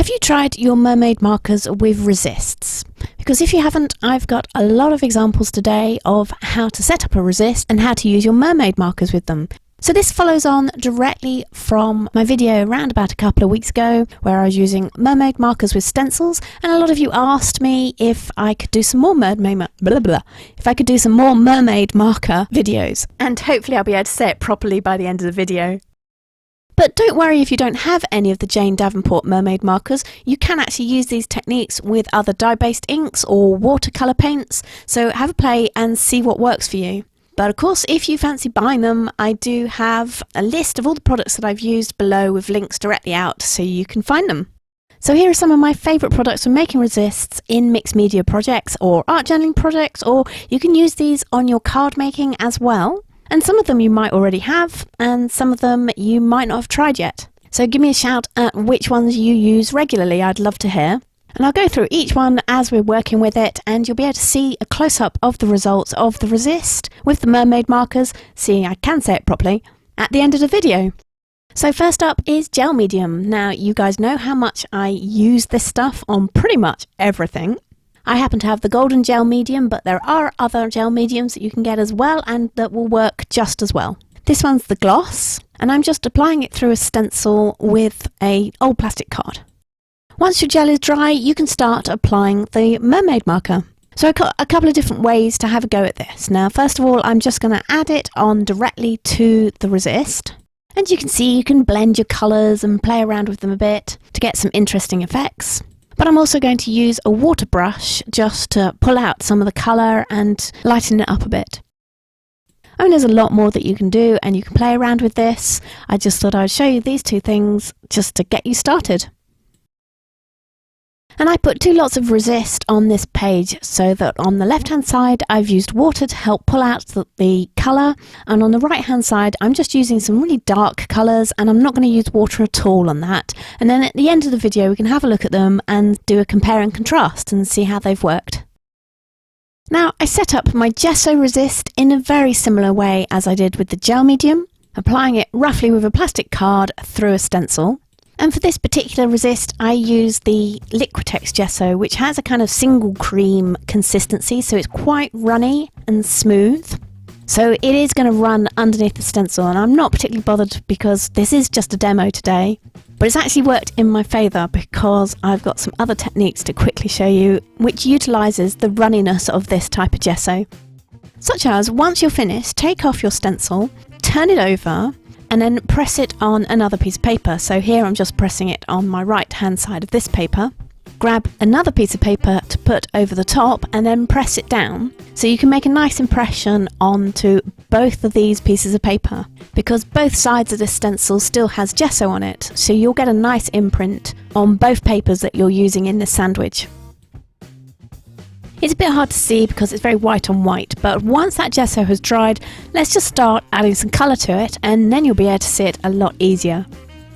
Have you tried your mermaid markers with resists? Because if you haven't, I've got a lot of examples today of how to set up a resist and how to use your mermaid markers with them. So this follows on directly from my video around about a couple of weeks ago where I was using mermaid markers with stencils, and a lot of you asked me if I could do some more mermaid marker videos, and hopefully I'll be able to say it properly by the end of the video. But don't worry if you don't have any of the Jane Davenport mermaid markers. You can actually use these techniques with other dye-based inks or watercolour paints, so have a play and see what works for you. But of course, if you fancy buying them, I do have a list of all the products that I've used below with links directly out so you can find them. So here are some of my favourite products for making resists in mixed media projects or art journaling projects, or you can use these on your card making as well. And some of them you might already have, and some of them you might not have tried yet. So give me a shout at which ones you use regularly, I'd love to hear. And I'll go through each one as we're working with it, and you'll be able to see a close-up of the results of the resist with the mermaid markers, see I can say it properly, at the end of the video. So first up is gel medium. Now you guys know how much I use this stuff on pretty much everything. I happen to have the golden gel medium, but there are other gel mediums that you can get as well and that will work just as well. This one's the gloss, and I'm just applying it through a stencil with an old plastic card. Once your gel is dry, you can start applying the mermaid marker. So I've got a couple of different ways to have a go at this. Now, first of all, I'm just going to add it on directly to the resist. And you can see you can blend your colours and play around with them a bit to get some interesting effects. But I'm also going to use a water brush just to pull out some of the colour and lighten it up a bit. I mean, there's a lot more that you can do and you can play around with this. I just thought I'd show you these two things just to get you started. And I put 2 lots of resist on this page so that on the left hand side I've used water to help pull out the colour, and on the right hand side I'm just using some really dark colours, and I'm not going to use water at all on that. And then at the end of the video we can have a look at them and do a compare and contrast and see how they've worked. Now I set up my Gesso Resist in a very similar way as I did with the gel medium, applying it roughly with a plastic card through a stencil. And for this particular resist, I use the Liquitex Gesso, which has a kind of single cream consistency, so it's quite runny and smooth. So it is going to run underneath the stencil, and I'm not particularly bothered because this is just a demo today. But it's actually worked in my favour because I've got some other techniques to quickly show you, which utilises the runniness of this type of gesso. Such as, once you're finished, take off your stencil, turn it over, and then press it on another piece of paper. So here I'm just pressing it on my right hand side of this paper. Grab another piece of paper to put over the top and then press it down. So you can make a nice impression onto both of these pieces of paper, because both sides of this stencil still has gesso on it. So you'll get a nice imprint on both papers that you're using in this sandwich. It's a bit hard to see because it's very white on white, but once that gesso has dried, let's just start adding some colour to it, and then you'll be able to see it a lot easier.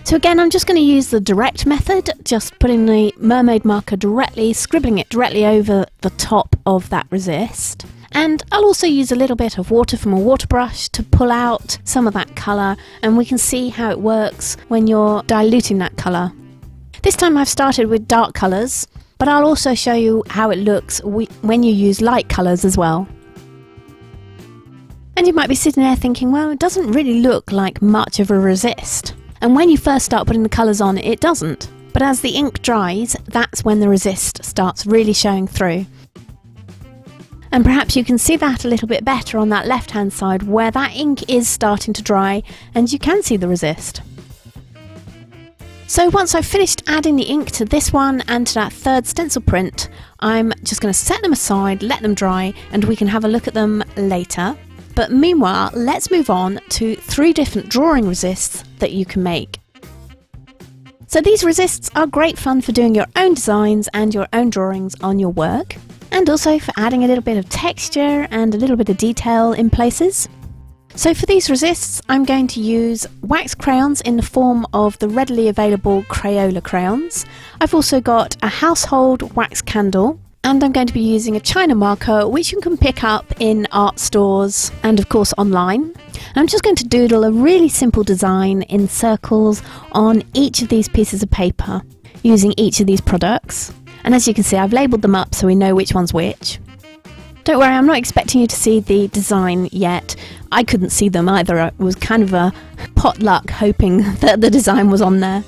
So again, I'm just going to use the direct method, just putting the mermaid marker directly, scribbling it directly over the top of that resist. And I'll also use a little bit of water from a water brush to pull out some of that colour, and we can see how it works when you're diluting that colour. This time I've started with dark colours, but I'll also show you how it looks when you use light colours as well. And you might be sitting there thinking, well, it doesn't really look like much of a resist. And when you first start putting the colours on, it doesn't. But as the ink dries, that's when the resist starts really showing through. And perhaps you can see that a little bit better on that left hand side where that ink is starting to dry and you can see the resist. So once I've finished adding the ink to this one and to that third stencil print, I'm just going to set them aside, let them dry, and we can have a look at them later. But meanwhile, let's move on to 3 different drawing resists that you can make. So these resists are great fun for doing your own designs and your own drawings on your work, and also for adding a little bit of texture and a little bit of detail in places. So for these resists, I'm going to use wax crayons in the form of the readily available Crayola crayons. I've also got a household wax candle, and I'm going to be using a China marker, which you can pick up in art stores and of course online. And I'm just going to doodle a really simple design in circles on each of these pieces of paper. using each of these products. And as you can see, I've labelled them up so we know which one's which. Don't worry, I'm not expecting you to see the design yet. I couldn't see them either. It was kind of a potluck hoping that the design was on there.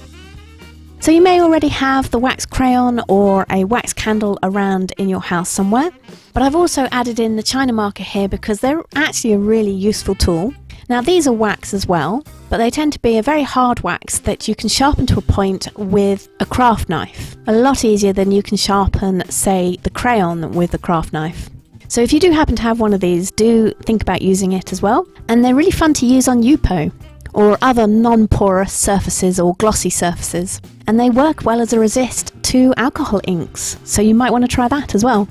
So you may already have the wax crayon or a wax candle around in your house somewhere, but I've also added in the China marker here because they're actually a really useful tool. Now these are wax as well, but they tend to be a very hard wax that you can sharpen to a point with a craft knife. A lot easier than you can sharpen, say, the crayon with the craft knife. So if you do happen to have one of these, do think about using it as well. And they're really fun to use on Yupo or other non-porous surfaces or glossy surfaces. And they work well as a resist to alcohol inks, so you might want to try that as well.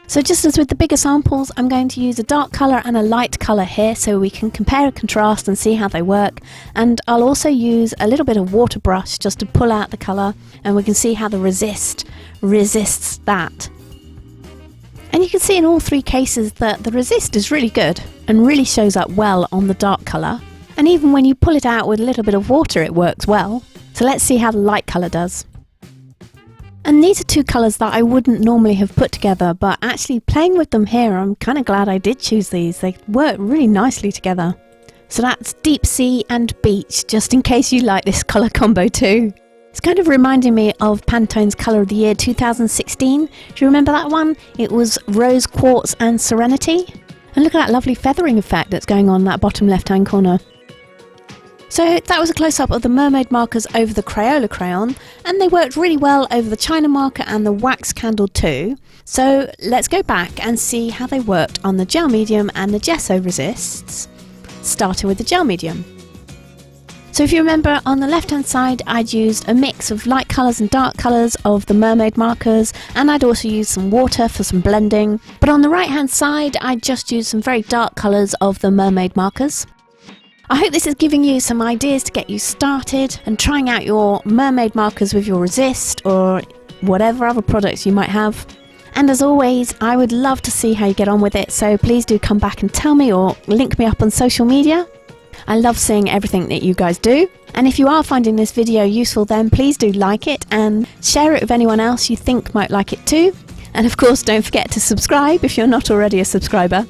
So just as with the bigger samples, I'm going to use a dark colour and a light colour here so we can compare and contrast and see how they work. And I'll also use a little bit of waterbrush just to pull out the colour, and we can see how the resist resists that. And you can see in all three cases that the resist is really good and really shows up well on the dark colour. And even when you pull it out with a little bit of water, it works well. So let's see how the light colour does. And these are two colours that I wouldn't normally have put together, but actually playing with them here, I'm kind of glad I did choose these. They work really nicely together. So that's Deep Sea and Beach, just in case you like this colour combo too. It's kind of reminding me of Pantone's Colour of the Year 2016. Do you remember that one? It was Rose Quartz and Serenity. And look at that lovely feathering effect that's going on in that bottom left hand corner. So that was a close-up of the Mermaid Markers over the Crayola Crayon, and they worked really well over the China marker and the wax candle too. So let's go back and see how they worked on the gel medium and the Gesso Resists, starting with the gel medium. So if you remember, on the left-hand side I'd used a mix of light colours and dark colours of the Mermaid Markers, and I'd also used some water for some blending. But on the right-hand side I'd just used some very dark colours of the Mermaid Markers. I hope this is giving you some ideas to get you started and trying out your Mermaid Markers with your Resist or whatever other products you might have. And as always, I would love to see how you get on with it, so please do come back and tell me or link me up on social media. I love seeing everything that you guys do. And if you are finding this video useful, then please do like it and share it with anyone else you think might like it too. And of course, don't forget to subscribe if you're not already a subscriber.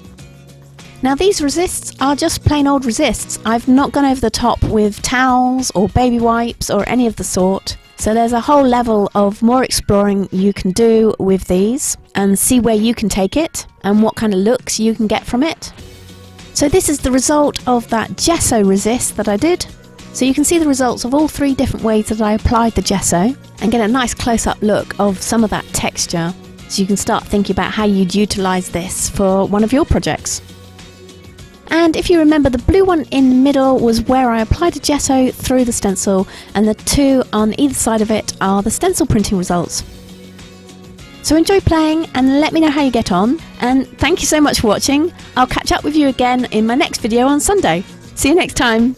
Now these resists are just plain old resists. I've not gone over the top with towels or baby wipes or any of the sort. So there's a whole level of more exploring you can do with these and see where you can take it and what kind of looks you can get from it. So this is the result of that Gesso Resist that I did. So you can see the results of all three different ways that I applied the gesso and get a nice close-up look of some of that texture. So you can start thinking about how you'd utilise this for one of your projects. And if you remember, the blue one in the middle was where I applied a gesso through the stencil, and the two on either side of it are the stencil printing results. So enjoy playing and let me know how you get on, and thank you so much for watching. I'll catch up with you again in my next video on Sunday. See you next time.